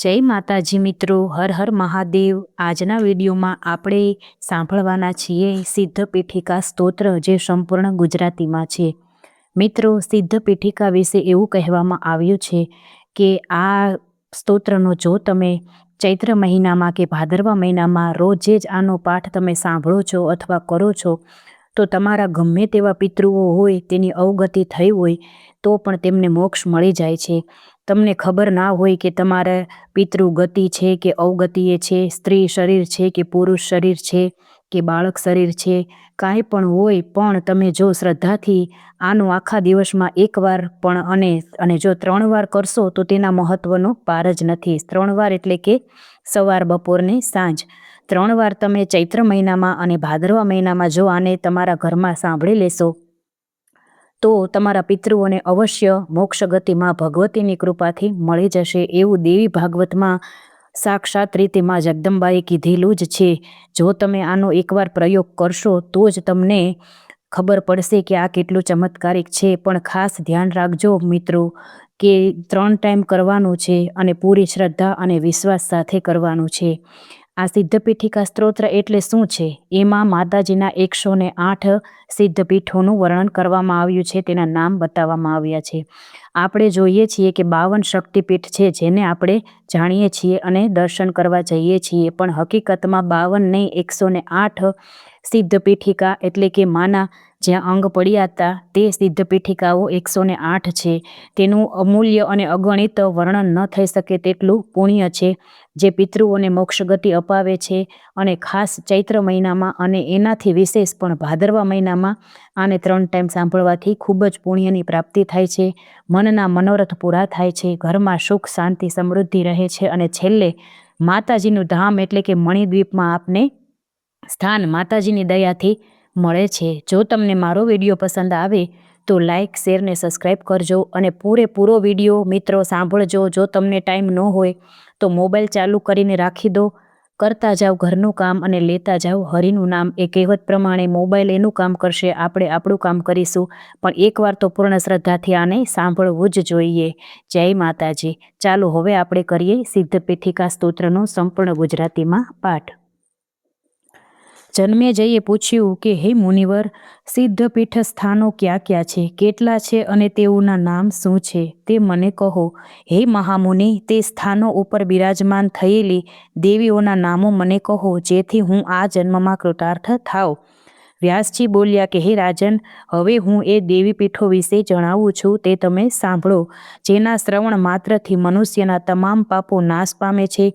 જય માતાજી મિત્રો, હર હર મહાદેવ। આજના વિડીયોમાં આપણે સાંભળવાના છીએ સિદ્ધ પીઠિકા સ્તોત્ર, જે સંપૂર્ણ ગુજરાતીમાં છે। મિત્રો, સિદ્ધ પીઠિકા વિશે એવું કહેવામાં આવ્યું છે કે આ સ્તોત્રનો જો તમે ચૈત્ર મહિનામાં કે ભાદરવા મહિનામાં રોજે જ આનો પાઠ તમે સાંભળો છો અથવા કરો છો તો તમારા ગમે તેવા પિતૃઓ હોય તેની અવગતિ થઈ હોય તો પણ તેમને મોક્ષ મળી જાય છે। તમને ખબર ના હોય કે તમારા પિતૃ ગતિ છે કે અવગતિએ છે, સ્ત્રી શરીર છે કે પુરુષ શરીર છે કે બાળક શરીર છે, કાંઈ પણ હોય, પણ તમે જો શ્રદ્ધાથી આનું આખા દિવસમાં એકવાર પણ અને જો 3 વાર કરશો તો તેના મહત્વનો પાર જ નથી। 3 વાર એટલે કે સવાર, બપોર ને સાંજ 3 વાર તમે ચૈત્ર મહિનામાં અને ભાદરવા મહિનામાં જો આને તમારા ઘરમાં સાંભળી લેશો તો તમારા પિતૃઓને અવશ્ય મોક્ષ ગતિમાં ભગવતીની કૃપાથી મળી જશે, એવું દેવી ભાગવતમાં સાક્ષાત રીતે માં જગદંબાએ કીધેલું જ છે। જો તમે આનો એકવાર પ્રયોગ કરશો તો જ તમને ખબર પડશે કે આ કેટલું ચમત્કારિક છે। પણ ખાસ ધ્યાન રાખજો મિત્રો કે 3 ટાઈમ કરવાનું છે અને પૂરી શ્રદ્ધા અને વિશ્વાસ સાથે કરવાનું છે। આ સિદ્ધ પીઠિકા સ્તોત્ર એટલે શું છે? એમાં માતાજીના 108 સિદ્ધ પીઠોનું વર્ણન કરવામાં આવ્યું છે, તેના નામ બતાવવામાં આવ્યા છે। આપણે જોઈએ છીએ કે 52 શક્તિપીઠ છે જેને આપણે જાણીએ છીએ અને દર્શન કરવા જઈએ છીએ, પણ હકીકતમાં 52 નહીં, 108 સિદ્ધ પીઠિકા એટલે કે માના જ્યાં અંગ પડ્યા હતા તે સિદ્ધ પીઠિકાઓ 108 છે। તેનું અમૂલ્ય અને અગણિત વર્ણન ન થઈ શકે તેટલું પુણ્ય છે, જે પિતૃઓને મોક્ષ ગતિ અપાવે છે। અને ખાસ ચૈત્ર મહિનામાં અને એનાથી વિશેષ પણ ભાદરવા મહિનામાં આને 3 ટાઈમ સાંભળવાથી ખૂબ જ પુણ્યની પ્રાપ્તિ થાય છે, મનના મનોરથ પૂરા થાય છે, ઘરમાં સુખ શાંતિ સમૃદ્ધિ રહે છે અને છેલ્લે માતાજીનું ધામ એટલે કે મણિદ્વીપમાં આપને સ્થાન માતાજીની દયાથી મળે છે। જો તમને મારો વિડીયો પસંદ આવે તો લાઇક, શેર ને સબસ્ક્રાઈબ કરજો અને પૂરેપૂરો વિડીયો મિત્રો સાંભળજો। જો તમને ટાઈમ ન હોય તો મોબાઈલ ચાલુ કરીને રાખી દો, કરતા જાઓ ઘરનું કામ અને લેતા જાઓ હરિનું નામ। એ કહેવત પ્રમાણે મોબાઈલ એનું કામ કરશે, આપણે આપણું કામ કરીશું, પણ એકવાર તો પૂર્ણ શ્રદ્ધાથી આને સાંભળવું જ જોઈએ। જય માતાજી। ચાલો હવે આપણે કરીએ સિદ્ધ પીઠિકા સ્તોત્રનો સંપૂર્ણ ગુજરાતીમાં પાઠ। જન્મેજયે પૂછ્યું કે હે મુનિવર, સિદ્ધ પીઠ સ્થાનો ક્યાં ક્યાં છે, કેટલા છે અને તેઓના નામ શું છે તે મને કહો। હે મહામુનિ, તે સ્થાનો ઉપર બિરાજમાન થયેલી દેવીઓના નામો મને કહો, જેથી હું આ જન્મમાં કૃતાર્થ થાવ। વ્યાસજી બોલ્યા કે હે રાજન, હવે હું એ દેવી પીઠો વિશે જણાવું છું, તે તમે સાંભળો, જેના શ્રવણ માત્રથી મનુષ્યના તમામ પાપો નાશ પામે છે।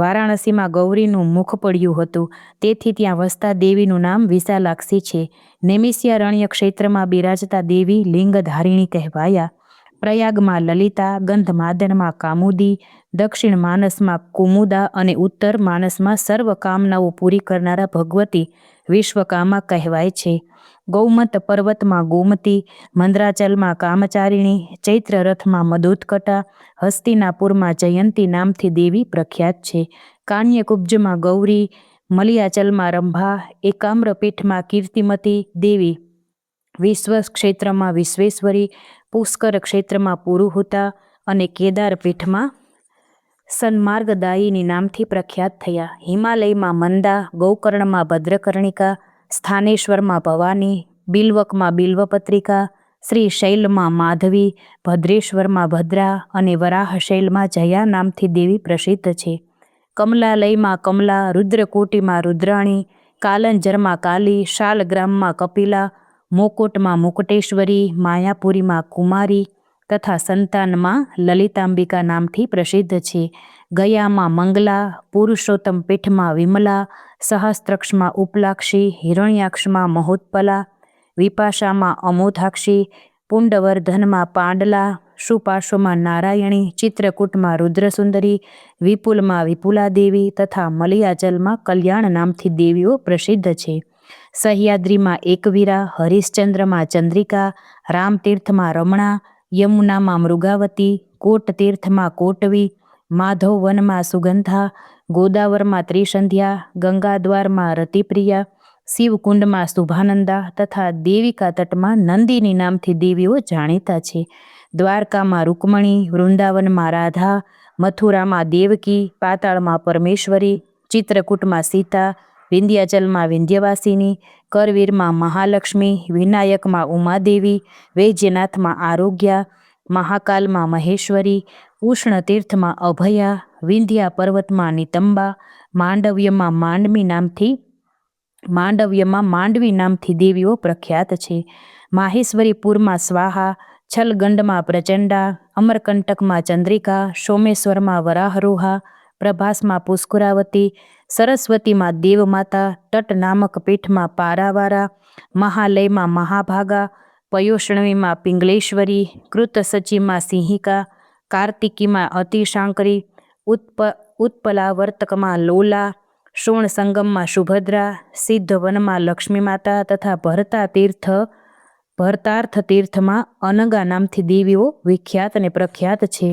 વારાણસીમાં ગૌરીનું મુખ પડ્યું હતું, તેથી ત્યાં વસતા દેવીનું નામ વિશાલાક્ષી છે। નૈમિષારણ્ય ક્ષેત્રમાં બિરાજતા દેવી લિંગધારિણી કહેવાયા। પ્રયાગમાં લલિતા, ગંધમાદનમાં કામુદી, દક્ષિણ માનસમાં કુમુદા અને ઉત્તર માનસમાં સર્વ કામનાઓ પૂરી કરનારા ભગવતી વિશ્વકામા કહેવાય છે। ગૌમત પર્વતમાં ગોમતી, મંદ્રાચલમાં કામચારિણી, ચૈત્ર રથમાં મદોત્કટા, હસ્તિનાપુરમાં જયંતી નામથી દેવી પ્રખ્યાત છે। કાન્યકુબ્જમાં ગૌરી, મલિયાચલમાં રંભા, એકામ્રપીઠમાં કીર્તિમતી દેવી, વિશ્વ ક્ષેત્રમાં વિશ્વેશ્વરી, પુષ્કર ક્ષેત્રમાં પુરુહુતા અને કેદાર પીઠમાં સન્માર્ગદાયિની નામથી પ્રખ્યાત થયા। હિમાલયમાં મંદા, ગોકર્ણમાં ભદ્રકર્ણિકા, સ્થાનેશ્વરમાં ભવાની, બિલ્વકમાં બિલ્વપત્રિકા, શ્રી શૈલમાં માધવી, ભદ્રેશ્વરમાં ભદ્રા અને વરાહશૈલમાં જયા નામથી દેવી પ્રસિદ્ધ છે। કમલાલયમાં કમલા, રુદ્રકોટીમાં રુદ્રાણી, કાલંજરમાં કાલી, શાલગ્રામમાં કપિલા, મોકોટમાં મુકટેશ્વરી, માયાપુરીમાં કુમારી તથા સંતાનમાં લલિતાંબિકા નામથી પ્રસિદ્ધ છે। ગયામાં મંગલા, પુરુષોત્તમ પીઠમાં વિમલા, સહસ્ત્રક્ષમાં ઉપલાક્ષી, હિરણ્યાક્ષમાં મહોત્પલા, વિપાશામાં અમોધાક્ષી, પુંડવર્ધનમાં પાંડલા, સુપાર્શ્વમાં નારાયણી, ચિત્રકૂટમાં રુદ્રસુંદરી, વિપુલમાં વિપુલાદેવી તથા મલિયાચલમાં કલ્યાણ નામથી દેવીઓ પ્રસિદ્ધ છે। સહ્યાદ્રીમાં એકવીરા, હરિશ્ચંદ્રમાં ચંદ્રિકા, રામતીર્થમાં રમણા, યમુનામાં મૃગાવતી, કોટતીર્થમાં કોટવી, માધવવનમાં સુગંધા, ગોદાવરમાં ત્રિસંધ્યા, ગંગાદ્વારમાં રતિપ્રિયા, શિવકુંડમાં શુભાનંદા તથા દેવિકા તટમાં નંદિની નામથી દેવીઓ જાણીતા છે। દ્વારકામાં રૂકમણી, વૃંદાવનમાં રાધા, મથુરામાં દેવકી, પાતાળમાં પરમેશ્વરી, ચિત્રકૂટમાં સીતા, વિંધ્યાચલમાં વિંધ્યવાસિની, કરવીરમાં મહાલક્ષ્મી, વિનાયકમાં ઉમાદેવી, વૈજ્યનાથમાં આરોગ્યા, મહાકાલમાં મહેશ્વરી, ઉષ્ણતીર્થમાં અભયા, વિંધ્યા પર્વતમાં નિતંબા, માંડવ્યમાં માંડવી નામથી દેવીઓ પ્રખ્યાત છે. માહેશ્વરીપુરમાં સ્વાહા, છલગંડમાં પ્રચંડા, અમરકંટકમાં ચંદ્રિકા, સોમેશ્વરમાં વરાહરોહા, પ્રભાસમાં પુષ્કરાવતી, સરસ્વતીમાં દેવમાતા, તટ નામક પીઠમાં પારાવારા, મહાલયમાં મહાભાગા, પયોષ્ણવીમાં પિંગલેશ્વરી, કૃતસચીમાં સિંહિકા, કાર્તિકીમાં અતિશાંકરી, ઉત્પલાવર્તકમાં લોલા, શોણસંગમમાં સુભદ્રા, સિદ્ધવનમાં લક્ષ્મી માતા તથા ભરતાર્થ તીર્થમાં અનગા નામથી દેવીઓ વિખ્યાત અને પ્રખ્યાત છે.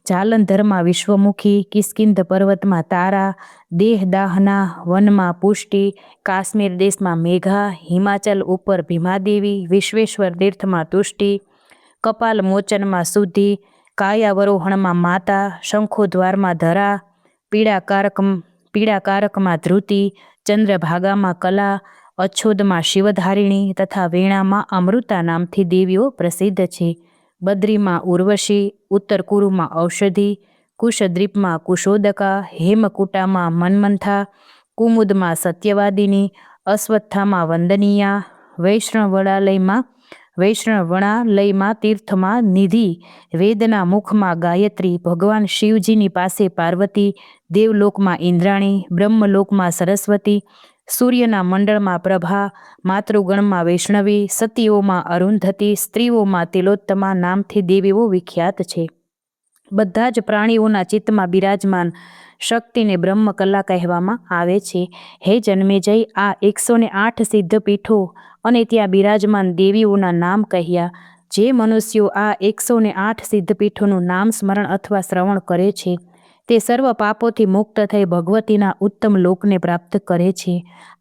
જાલંધરમાં વિશ્વમુખી, કિષ્કિંધ પર્વતમાં તારા, દેહદાહના વનમાં પુષ્ટિ, કાશ્મીર દેશમાં મેઘા, હિમાચલ ઉપર ભીમાદેવી, વિશ્વેશ્વર તીર્થમાં તુષ્ટિ, કપાલ મોચનમાં શુદ્ધિ, કાયાવરોહણમાં માતા, શંખોદ્વારમાં ધરા, પીડાકારકમાં ધૃતિ, ચંદ્રભાગામાં કલા, અચ્છોદમાં શિવધારિણી તથા વેણામાં અમૃતા નામથી દેવીઓ પ્રસિદ્ધ છે. બદ્રીમાં ઉર્વશી, ઉત્તર કુરુમાં ઔષધિ, કુશદ્રીપમાં કુશોદકા, હેમકુટામાં મન્મથા, કુમુદમાં સત્યવાદિની, અશ્વત્થામાં વંદનીયા, વૈષ્ણવણાલયમાં તીર્થમાં નિધિ, વેદના મુખમાં ગાયત્રી, ભગવાન શિવજીની પાસે પાર્વતી, દેવલોકમાં ઇન્દ્રાણી, બ્રહ્મલોકમાં સરસ્વતી, સૂર્યના મંડળમાં પ્રભા, માતૃગણમાં વૈષ્ણવી, સતીઓમાં અરુંધતી, સ્ત્રીઓમાં તિલોત્તમા નામથી દેવીઓ વિખ્યાત છે. બધા જ પ્રાણીઓના ચિત્તમાં બિરાજમાન શક્તિને બ્રહ્મકલા કહેવામાં આવે છે. હે જન્મેજય, આ 108 સિદ્ધપીઠો અને ત્યાં બિરાજમાન દેવીઓના નામ કહ્યા. જે મનુષ્યો આ 108 સિદ્ધપીઠોનું નામ સ્મરણ અથવા શ્રવણ કરે છે તે સર્વ પાપોથી મુક્ત થઈ ભગવતીના ઉત્તમ લોકને પ્રાપ્ત કરે છે.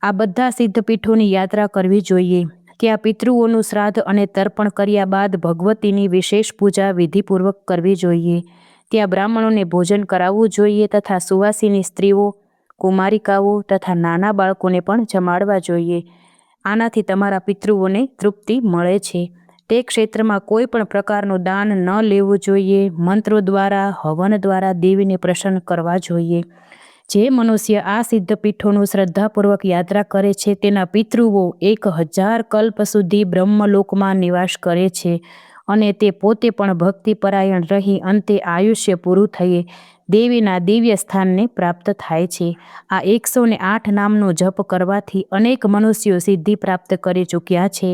આ બધા સિદ્ધપીઠોની યાત્રા કરવી જોઈએ. ત્યાં પિતૃઓનું શ્રાદ્ધ અને તર્પણ કર્યા બાદ ભગવતીની વિશેષ પૂજા વિધિપૂર્વક કરવી જોઈએ. ત્યાં બ્રાહ્મણોને ભોજન કરાવવું જોઈએ તથા સુવાસિની સ્ત્રીઓ, કુમારિકાઓ તથા નાના બાળકોને પણ જમાડવા જોઈએ. આનાથી તમારા પિતૃઓને તૃપ્તિ મળે છે. તે ક્ષેત્રમાં કોઈ પણ પ્રકારનું દાન ન લેવું જોઈએ. મંત્રો દ્વારા, હવન દ્વારા દેવીને પ્રસન્ન કરવા જોઈએ. જે મનુષ્ય આ સિદ્ધપીઠોનું શ્રદ્ધાપૂર્વક યાત્રા કરે છે તેના પિતૃઓ 1000 કલ્પ સુધી બ્રહ્મલોકમાં નિવાસ કરે છે અને તે પોતે પણ ભક્તિપરાયણ રહી અંતે આયુષ્ય પૂરું થયે દેવીના દિવ્ય સ્થાનને પ્રાપ્ત થાય છે. આ 108 નામનો જપ કરવાથી અનેક મનુષ્યો સિદ્ધિ પ્રાપ્ત કરી ચૂક્યા છે.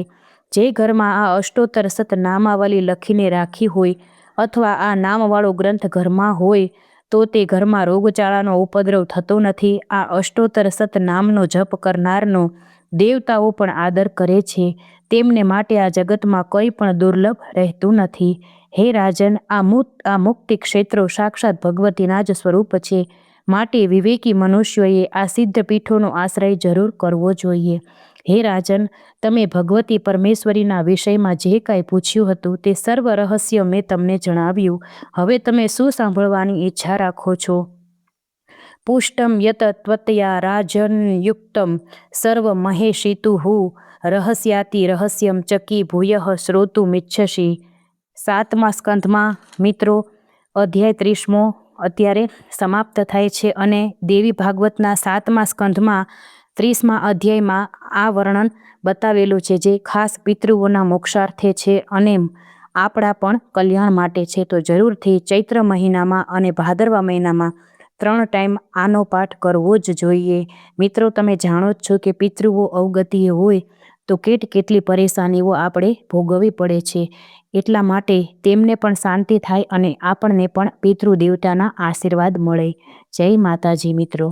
જે ઘરમાં આ અષ્ટોત્તર શત નામાવલી લખીને રાખી હોય અથવા આ નામવાળો ગ્રંથ ઘરમાં હોય તો તે ઘરમાં રોગચાળાનો ઉપદ્રવ થતો નથી. આ અષ્ટોત્તર શત નામનો જપ કરનારનો દેવતાઓ પણ આદર કરે છે. તેમને માટે આ જગતમાં કંઈ પણ દુર્લભ રહેતું નથી. હે રાજન, આ મુક્તિ ક્ષેત્રો સાક્ષાત ભગવતીના જ સ્વરૂપ છે. માટે વિવેકી મનુષ્યોએ આ સિદ્ધ પીઠોનો આશ્રય જરૂર કરવો જોઈએ. હે રાજન, તમે ભગવતી પરમેશ્વરીના વિષયમાં જે કાંઈ પૂછ્યું હતું તે સર્વ રહસ્ય મેં તમને જણાવ્યું. હવે તમે શું સાંભળવાની ઈચ્છા રાખો છો? પુષ્ટમ યત ત્વત્યા રાજનયુક્તમ સર્વ મહેશિતુઃ રહસ્યાતિ રહસ્યમ ચકી ભૂયઃ શ્રોતુમિચ્છસી. 7મા સ્કંધમાં મિત્રો અધ્યાય 30મો અત્યારે સમાપ્ત થાય છે અને દેવી ભાગવતના 7મા સ્કંધમાં 30મા અધ્યાયમાં આ વર્ણન બતાવેલું છે જે ખાસ પિતૃઓના મોક્ષાર્થે છે અને આપણા પણ કલ્યાણ માટે છે. તો જરૂરથી ચૈત્ર મહિનામાં અને ભાદરવા મહિનામાં 3 ટાઈમ આનો પાઠ કરવો જ જોઈએ. મિત્રો, તમે જાણો જ છો કે પિતૃઓ અવગતિએ હોય તો કેટલી પરેશાનીઓ આપણે ભોગવવી પડે છે. એટલા માટે તેમને પણ શાંતિ થાય અને આપણને પણ પિતૃદેવતાના આશીર્વાદ મળે. જય માતાજી મિત્રો.